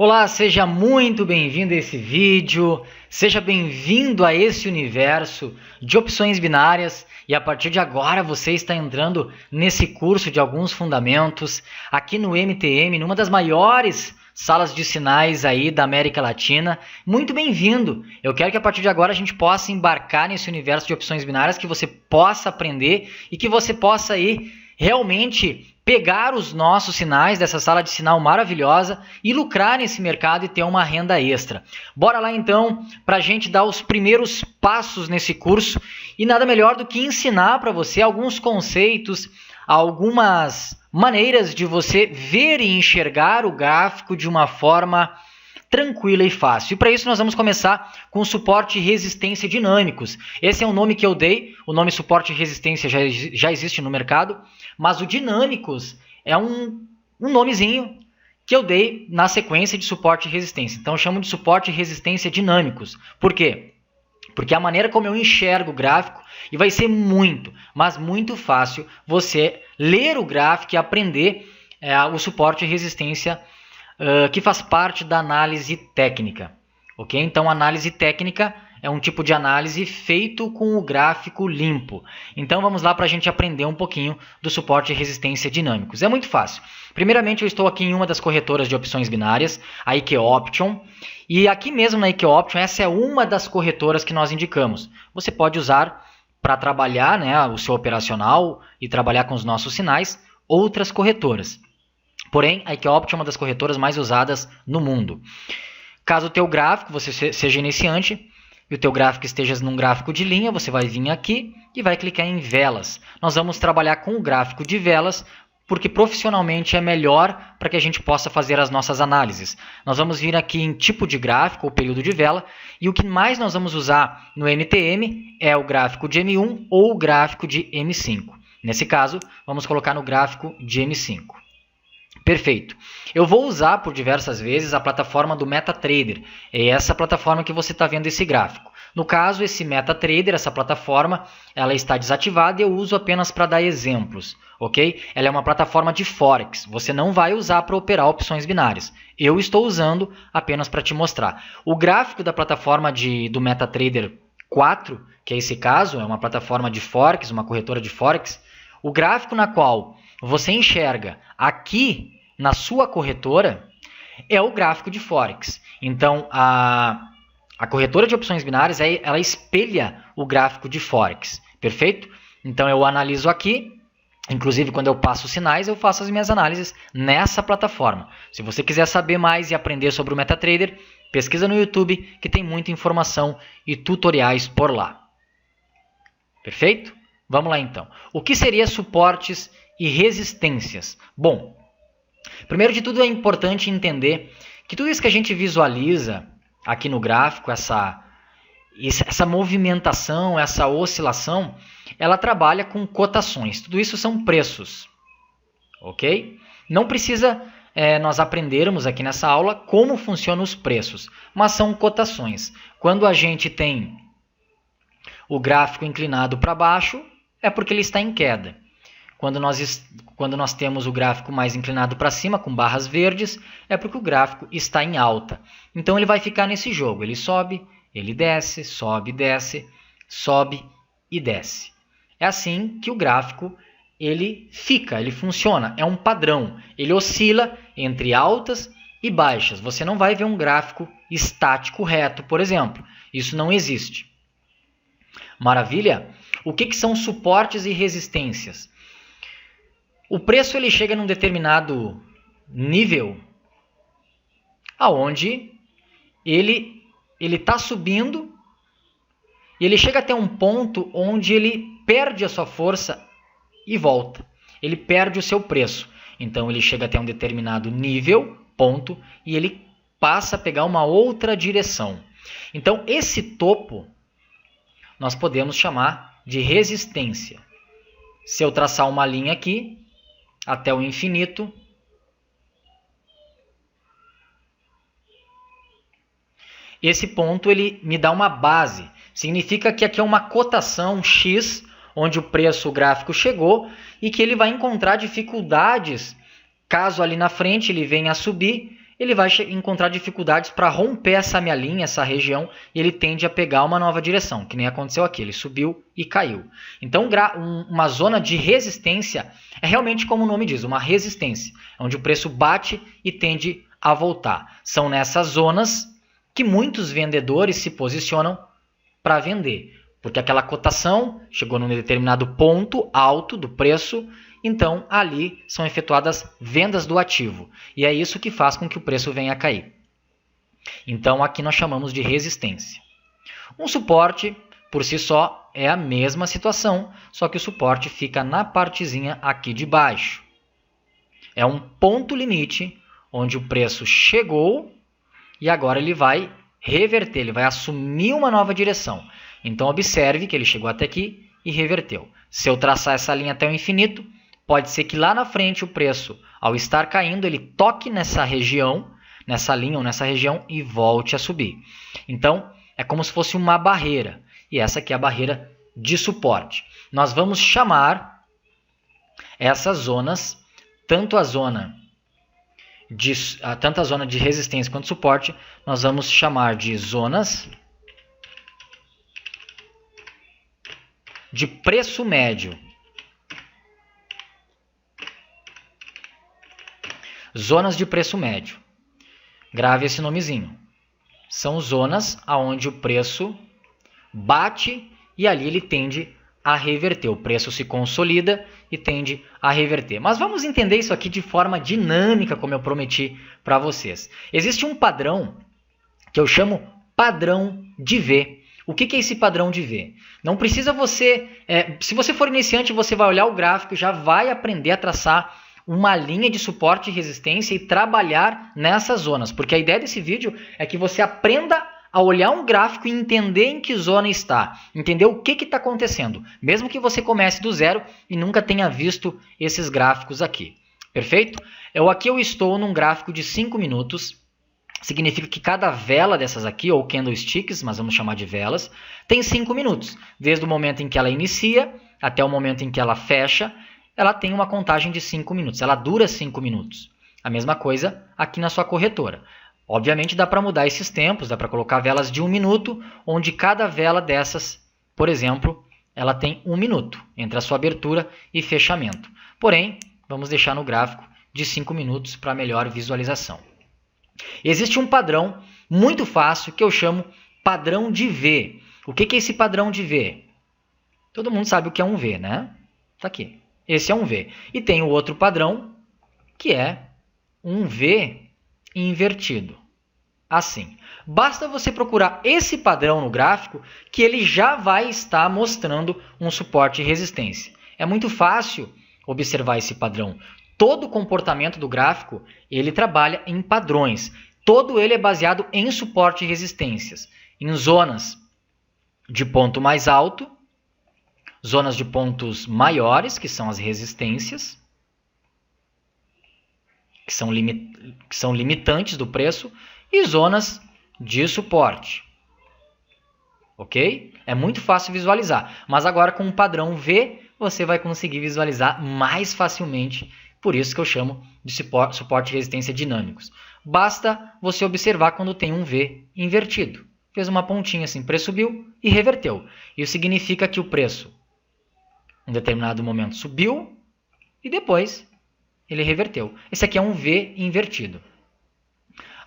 Olá, seja muito bem-vindo a esse vídeo, seja bem-vindo a esse universo de opções binárias e a partir de agora você está entrando nesse curso de alguns fundamentos aqui no MTM, numa das maiores salas de sinais aí da América Latina. Muito bem-vindo! Eu quero que a partir de agora a gente possa embarcar nesse universo de opções binárias, que você possa aprender e que você possa aí realmente pegar os nossos sinais dessa sala de sinal maravilhosa e lucrar nesse mercado e ter uma renda extra. Bora lá então para a gente dar os primeiros passos nesse curso e nada melhor do que ensinar para você alguns conceitos, algumas maneiras de você ver e enxergar o gráfico de uma forma tranquila e fácil. E para isso nós vamos começar com suporte e resistência dinâmicos. Esse é o nome que eu dei, o nome suporte e resistência já existe no mercado, mas o dinâmicos é um nomezinho que eu dei na sequência de suporte e resistência. Então eu chamo de suporte e resistência dinâmicos. Por quê? Porque a maneira como eu enxergo o gráfico, e vai ser muito, mas muito fácil você ler o gráfico e aprender o suporte e resistência que faz parte da análise técnica, ok? Então, análise técnica é um tipo de análise feito com o gráfico limpo. Então, vamos lá para a gente aprender um pouquinho do suporte e resistência dinâmicos. É muito fácil. Primeiramente, eu estou aqui em uma das corretoras de opções binárias, a IQ Option. E aqui mesmo na IQ Option, essa é uma das corretoras que nós indicamos. Você pode usar para trabalhar, né, o seu operacional e trabalhar com os nossos sinais, outras corretoras. Porém, a IQ Option é uma das corretoras mais usadas no mundo. Caso o teu gráfico, você seja iniciante, e o teu gráfico esteja num gráfico de linha, você vai vir aqui e vai clicar em velas. Nós vamos trabalhar com o gráfico de velas, porque profissionalmente é melhor para que a gente possa fazer as nossas análises. Nós vamos vir aqui em tipo de gráfico, ou período de vela, e o que mais nós vamos usar no MTM é o gráfico de M1 ou o gráfico de M5. Nesse caso, vamos colocar no gráfico de M5. Perfeito. Eu vou usar por diversas vezes a plataforma do MetaTrader. É essa plataforma que você está vendo esse gráfico. No caso, esse MetaTrader, essa plataforma, ela está desativada e eu uso apenas para dar exemplos, ok? Ela é uma plataforma de Forex. Você não vai usar para operar opções binárias. Eu estou usando apenas para te mostrar. O gráfico da plataforma do MetaTrader 4, que é esse caso, é uma plataforma de Forex, uma corretora de Forex, o gráfico na qual você enxerga aqui na sua corretora é o gráfico de Forex. Então, a corretora de opções binárias ela espelha o gráfico de Forex. Perfeito? Então, eu analiso aqui. Inclusive, quando eu passo os sinais, eu faço as minhas análises nessa plataforma. Se você quiser saber mais e aprender sobre o MetaTrader, pesquisa no YouTube, que tem muita informação e tutoriais por lá. Perfeito? Vamos lá, então. O que seria suportes e resistências? Bom, primeiro de tudo é importante entender que tudo isso que a gente visualiza aqui no gráfico, essa movimentação, essa oscilação, ela trabalha com cotações. Tudo isso são preços, ok? Não precisa nós aprendermos aqui nessa aula como funcionam os preços, mas são cotações. Quando a gente tem o gráfico inclinado para baixo, é porque ele está em queda. Quando nós temos o gráfico mais inclinado para cima, com barras verdes, é porque o gráfico está em alta. Então, ele vai ficar nesse jogo. Ele sobe, ele desce, sobe, desce, sobe e desce. É assim que o gráfico ele fica, ele funciona. É um padrão. Ele oscila entre altas e baixas. Você não vai ver um gráfico estático reto, por exemplo. Isso não existe. Maravilha? O que são suportes e resistências? O preço ele chega num determinado nível aonde ele está subindo e ele chega até um ponto onde ele perde a sua força e volta. Ele perde o seu preço. Então ele chega até um determinado nível, ponto, e ele passa a pegar uma outra direção. Então esse topo nós podemos chamar de resistência. Se eu traçar uma linha aqui até o infinito, esse ponto ele me dá uma base. Significa que aqui é uma cotação X, onde o preço o gráfico chegou e que ele vai encontrar dificuldades caso ali na frente ele venha a subir ele vai encontrar dificuldades para romper essa minha linha, essa região, e ele tende a pegar uma nova direção, que nem aconteceu aqui, ele subiu e caiu. Então, uma zona de resistência é realmente como o nome diz, uma resistência, onde o preço bate e tende a voltar. São nessas zonas que muitos vendedores se posicionam para vender, porque aquela cotação chegou num determinado ponto alto do preço, então ali são efetuadas vendas do ativo, e é isso que faz com que o preço venha a cair. Então aqui nós chamamos de resistência. Um suporte, por si só, é a mesma situação, só que o suporte fica na partezinha aqui de baixo. É um ponto limite onde o preço chegou e agora ele vai reverter, ele vai assumir uma nova direção. Então observe que ele chegou até aqui e reverteu. Se eu traçar essa linha até o infinito, pode ser que lá na frente o preço, ao estar caindo, ele toque nessa região, nessa linha ou nessa região e volte a subir. Então é como se fosse uma barreira, e essa aqui é a barreira de suporte. Nós vamos chamar essas zonas, tanto a zona de resistência quanto suporte, nós vamos chamar de zonas de preço médio. Zonas de preço médio. Grave esse nomezinho. São zonas onde o preço bate e ali ele tende a reverter. O preço se consolida e tende a reverter. Mas vamos entender isso aqui de forma dinâmica, como eu prometi para vocês. Existe um padrão que eu chamo padrão de V. O que é esse padrão de V? Não precisa você... se você for iniciante, você vai olhar o gráfico e já vai aprender a traçar uma linha de suporte e resistência e trabalhar nessas zonas. Porque a ideia desse vídeo é que você aprenda a olhar um gráfico e entender em que zona está. Entender o que está acontecendo. Mesmo que você comece do zero e nunca tenha visto esses gráficos aqui. Perfeito? Aqui eu estou num gráfico de 5 minutos. Significa que cada vela dessas aqui, ou candlesticks, mas vamos chamar de velas, tem 5 minutos. Desde o momento em que ela inicia até o momento em que ela fecha, ela tem uma contagem de 5 minutos. Ela dura 5 minutos. A mesma coisa aqui na sua corretora. Obviamente dá para mudar esses tempos, dá para colocar velas de 1 minuto, onde cada vela dessas, por exemplo, ela tem 1 minuto entre a sua abertura e fechamento. Porém, vamos deixar no gráfico de 5 minutos para melhor visualização. Existe um padrão muito fácil que eu chamo padrão de V. O que é esse padrão de V? Todo mundo sabe o que é um V, né? Está aqui. Esse é um V. E tem o outro padrão, que é um V invertido. Assim. Basta você procurar esse padrão no gráfico que ele já vai estar mostrando um suporte e resistência. É muito fácil observar esse padrão. Todo o comportamento do gráfico, ele trabalha em padrões. Todo ele é baseado em suporte e resistências. Em zonas de ponto mais alto, zonas de pontos maiores, que são as resistências, que são limitantes do preço, e zonas de suporte. Ok? É muito fácil visualizar, mas agora com o padrão V, você vai conseguir visualizar mais facilmente. Por isso que eu chamo de suporte e resistência dinâmicos. Basta você observar quando tem um V invertido. Fez uma pontinha assim, preço subiu e reverteu. Isso significa que o preço, em determinado momento, subiu e depois ele reverteu. Esse aqui é um V invertido.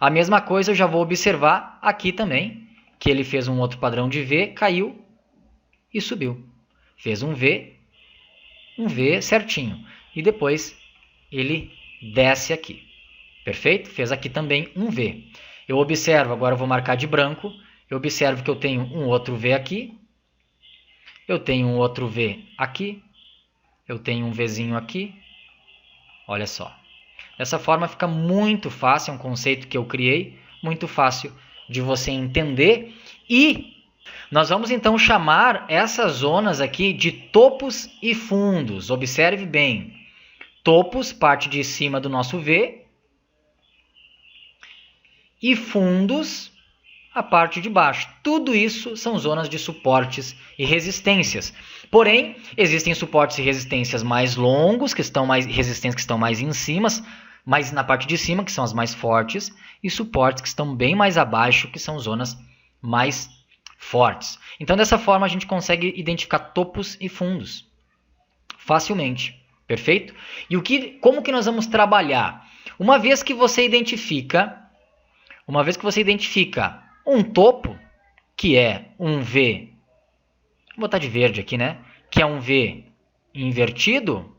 A mesma coisa eu já vou observar aqui também, que ele fez um outro padrão de V, caiu e subiu. Fez um V certinho. E depois ele desce aqui. Perfeito? Fez aqui também um V. Eu observo, agora eu vou marcar de branco, eu observo que eu tenho um outro V aqui, eu tenho um outro V aqui, eu tenho um Vzinho aqui. Olha só. Dessa forma fica muito fácil, é um conceito que eu criei, muito fácil de você entender. E nós vamos então chamar essas zonas aqui de topos e fundos. Observe bem. Topos, parte de cima do nosso V. E fundos, a parte de baixo. Tudo isso são zonas de suportes e resistências. Porém, existem suportes e resistências mais longos, resistências que estão mais em cima, mais na parte de cima, que são as mais fortes, e suportes que estão bem mais abaixo, que são zonas mais fortes. Então, dessa forma, a gente consegue identificar topos e fundos facilmente. Perfeito? E como que nós vamos trabalhar? Uma vez que você identifica um topo, que é um V, vou botar de verde aqui, né? Que é um V invertido,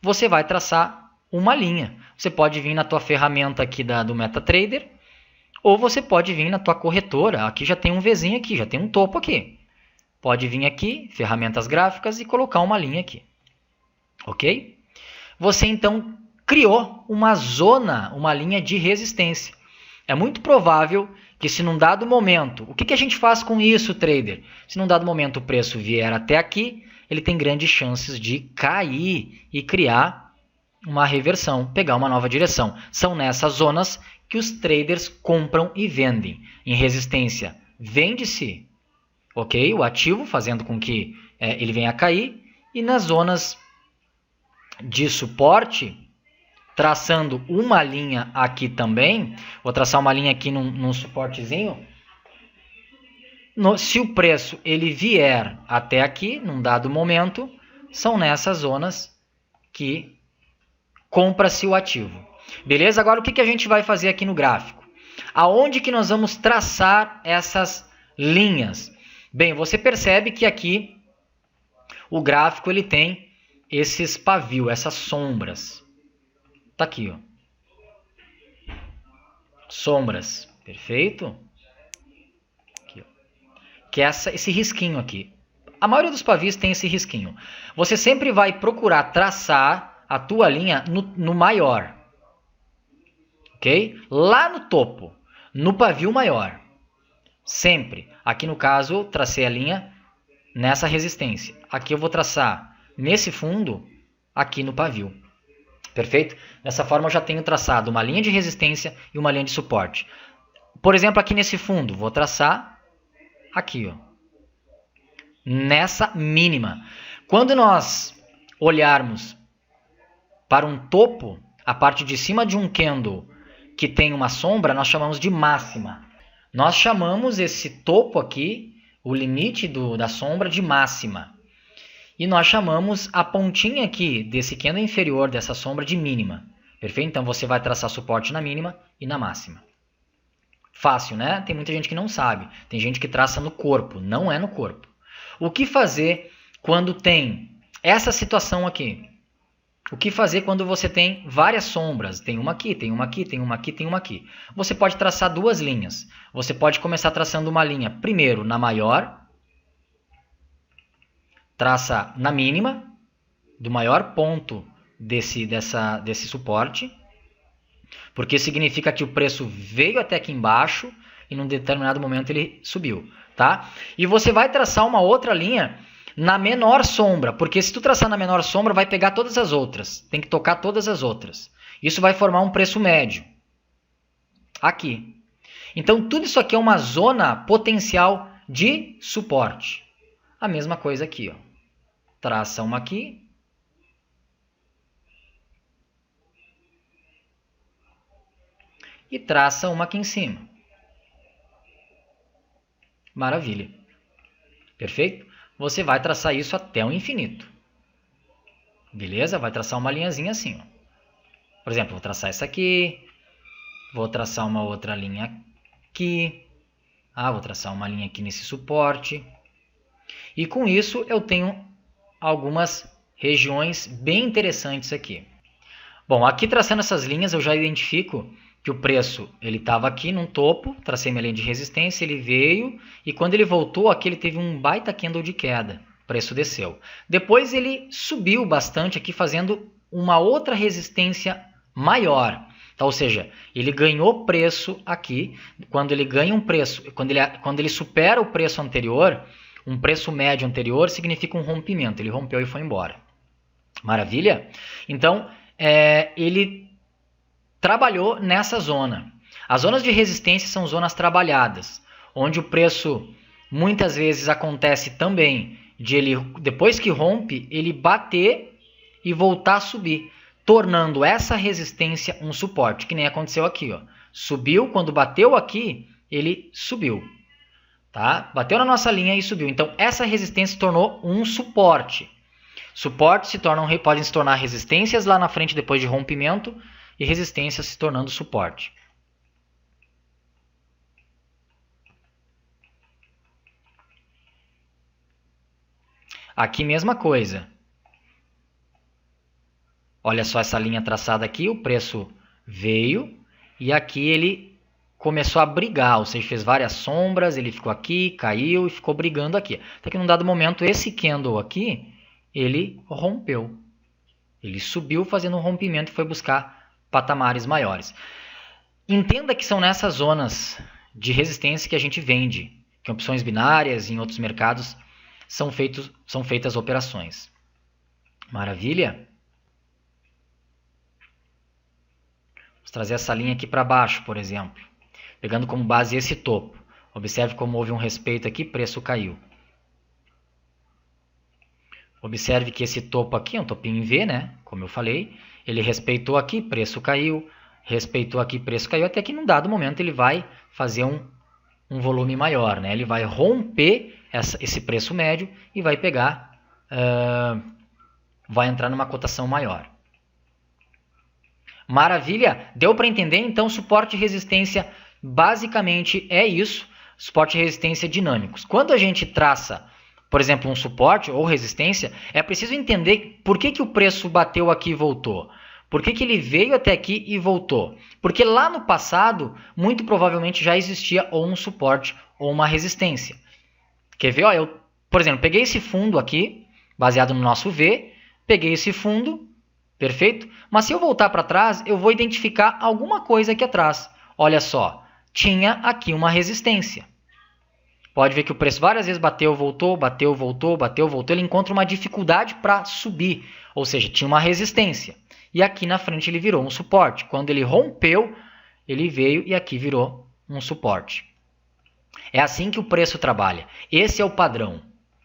você vai traçar uma linha. Você pode vir na tua ferramenta aqui do MetaTrader, ou você pode vir na tua corretora. Aqui já tem um Vzinho aqui, já tem um topo aqui. Pode vir aqui, ferramentas gráficas, e colocar uma linha aqui. Ok? Você então criou uma zona, uma linha de resistência. É muito provável que se num dado momento... O que a gente faz com isso, trader? Se num dado momento o preço vier até aqui, ele tem grandes chances de cair e criar uma reversão, pegar uma nova direção. São nessas zonas que os traders compram e vendem. Em resistência, vende-se, ok? O ativo, fazendo com que ele venha a cair. E nas zonas de suporte, traçando uma linha aqui também, vou traçar uma linha aqui num suportezinho. Se o preço ele vier até aqui, num dado momento, são nessas zonas que compra-se o ativo. Beleza? Agora o que a gente vai fazer aqui no gráfico? Aonde que nós vamos traçar essas linhas? Bem, você percebe que aqui o gráfico ele tem esses pavios, essas sombras. Tá aqui, ó. Sombras. Perfeito? Aqui, ó. Que é esse risquinho aqui. A maioria dos pavios tem esse risquinho. Você sempre vai procurar traçar a tua linha no maior. Ok? Lá no topo. No pavio maior. Sempre. Aqui no caso, tracei a linha nessa resistência. Aqui eu vou traçar nesse fundo, aqui no pavio. Perfeito? Dessa forma eu já tenho traçado uma linha de resistência e uma linha de suporte. Por exemplo, aqui nesse fundo, vou traçar aqui, ó, nessa mínima. Quando nós olharmos para um topo, a parte de cima de um candle que tem uma sombra, nós chamamos de máxima. Nós chamamos esse topo aqui, o limite da sombra, de máxima. E nós chamamos a pontinha aqui desse candle inferior dessa sombra de mínima. Perfeito? Então você vai traçar suporte na mínima e na máxima. Fácil, né? Tem muita gente que não sabe. Tem gente que traça no corpo. Não é no corpo. O que fazer quando tem essa situação aqui? O que fazer quando você tem várias sombras? Tem uma aqui, tem uma aqui, tem uma aqui, tem uma aqui. Você pode traçar duas linhas. Você pode começar traçando uma linha primeiro na maior. Traça na mínima, do maior ponto desse suporte, porque significa que o preço veio até aqui embaixo e num determinado momento ele subiu, tá? E você vai traçar uma outra linha na menor sombra, porque se tu traçar na menor sombra vai pegar todas as outras, tem que tocar todas as outras. Isso vai formar um preço médio, aqui. Então tudo isso aqui é uma zona potencial de suporte. A mesma coisa aqui, ó. Traça uma aqui. E traça uma aqui em cima. Maravilha. Perfeito? Você vai traçar isso até o infinito. Beleza? Vai traçar uma linhazinha assim, ó. Por exemplo, vou traçar essa aqui. Vou traçar uma outra linha aqui. Vou traçar uma linha aqui nesse suporte. E com isso eu tenho algumas regiões bem interessantes aqui. Bom, aqui traçando essas linhas eu já identifico que o preço ele estava aqui num topo, tracei minha linha de resistência, ele veio e quando ele voltou aqui ele teve um baita candle de queda, o preço desceu. Depois ele subiu bastante aqui fazendo uma outra resistência maior. Tá? Ou seja, ele ganhou preço aqui, quando ele ganha um preço, quando ele supera o preço anterior, um preço médio anterior significa um rompimento. Ele rompeu e foi embora. Maravilha? Então, ele trabalhou nessa zona. As zonas de resistência são zonas trabalhadas, onde o preço muitas vezes acontece também de ele, depois que rompe, ele bater e voltar a subir. tornando essa resistência um suporte, que nem aconteceu aqui, ó. Subiu, quando bateu aqui, ele subiu. Tá? Bateu na nossa linha e subiu. Então, essa resistência se tornou um suporte. Suportes podem se tornar resistências lá na frente depois de rompimento e resistências se tornando suporte. Aqui mesma coisa. Olha só essa linha traçada aqui, o preço veio e aqui ele começou a brigar, ou seja, fez várias sombras, ele ficou aqui, caiu e ficou brigando aqui. Até que num dado momento esse candle aqui, ele rompeu. Ele subiu fazendo um rompimento e foi buscar patamares maiores. Entenda que são nessas zonas de resistência que a gente vende, que em opções binárias e em outros mercados são feitas operações. Maravilha? Vamos trazer essa linha aqui para baixo, por exemplo. Pegando como base esse topo. Observe como houve um respeito aqui, preço caiu. Observe que esse topo aqui é um topinho em V, né? Como eu falei. Ele respeitou aqui, preço caiu. Respeitou aqui, preço caiu. Até que num dado momento ele vai fazer um volume maior, né? Ele vai romper esse preço médio e vai pegar, vai entrar numa cotação maior. Maravilha? Deu para entender? Então, suporte e resistência basicamente é isso. Suporte e resistência dinâmicos. Quando a gente traça, por exemplo, um suporte ou resistência, é preciso entender por que o preço bateu aqui e voltou. Por que ele veio até aqui e voltou? Porque lá no passado, muito provavelmente já existia ou um suporte ou uma resistência. Quer ver? Ó, eu, por exemplo, peguei esse fundo aqui, baseado no nosso V, peguei esse fundo, perfeito? Mas se eu voltar para trás, eu vou identificar alguma coisa aqui atrás. Olha só, tinha aqui uma resistência. Pode ver que o preço várias vezes bateu, voltou, bateu, voltou, bateu, voltou. Ele encontra uma dificuldade para subir, ou seja, tinha uma resistência. E aqui na frente ele virou um suporte. Quando ele rompeu, ele veio e aqui virou um suporte. É assim que o preço trabalha. Esse é o padrão.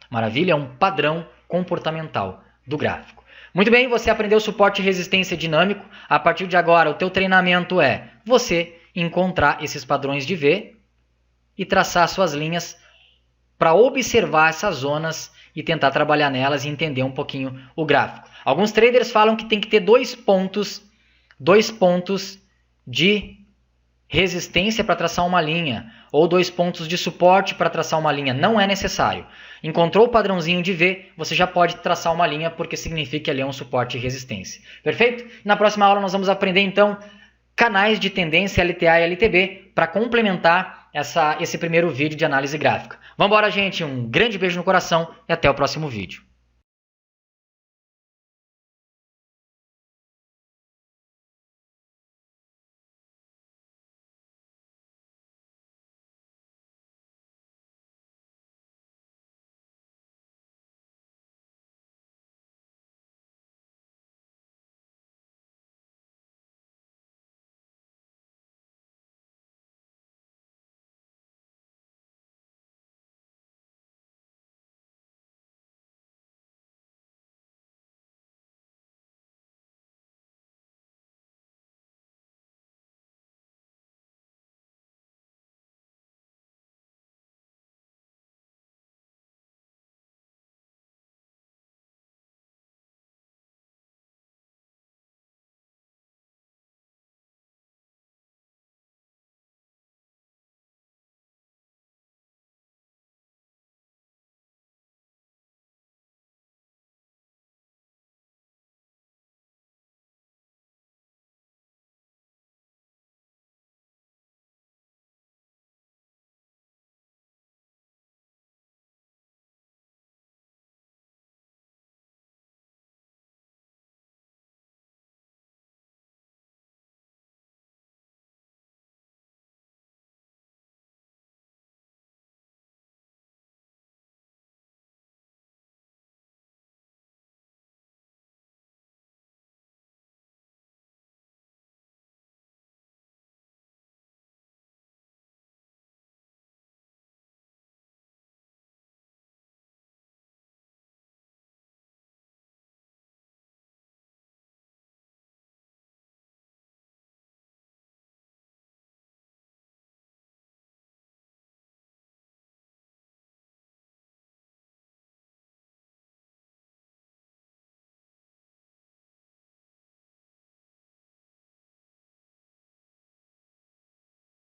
Maravilha? É um padrão comportamental do gráfico. Muito bem, você aprendeu suporte e resistência dinâmico. A partir de agora, o teu treinamento é você encontrar esses padrões de V e traçar suas linhas para observar essas zonas e tentar trabalhar nelas e entender um pouquinho o gráfico. Alguns traders falam que tem que ter dois pontos de resistência para traçar uma linha ou 2 pontos de suporte para traçar uma linha. Não é necessário. Encontrou o padrãozinho de V, você já pode traçar uma linha porque significa que ali é um suporte e resistência. Perfeito? Na próxima aula nós vamos aprender então canais de tendência LTA e LTB para complementar esse primeiro vídeo de análise gráfica. Vamos embora, gente. Um grande beijo no coração e até o próximo vídeo.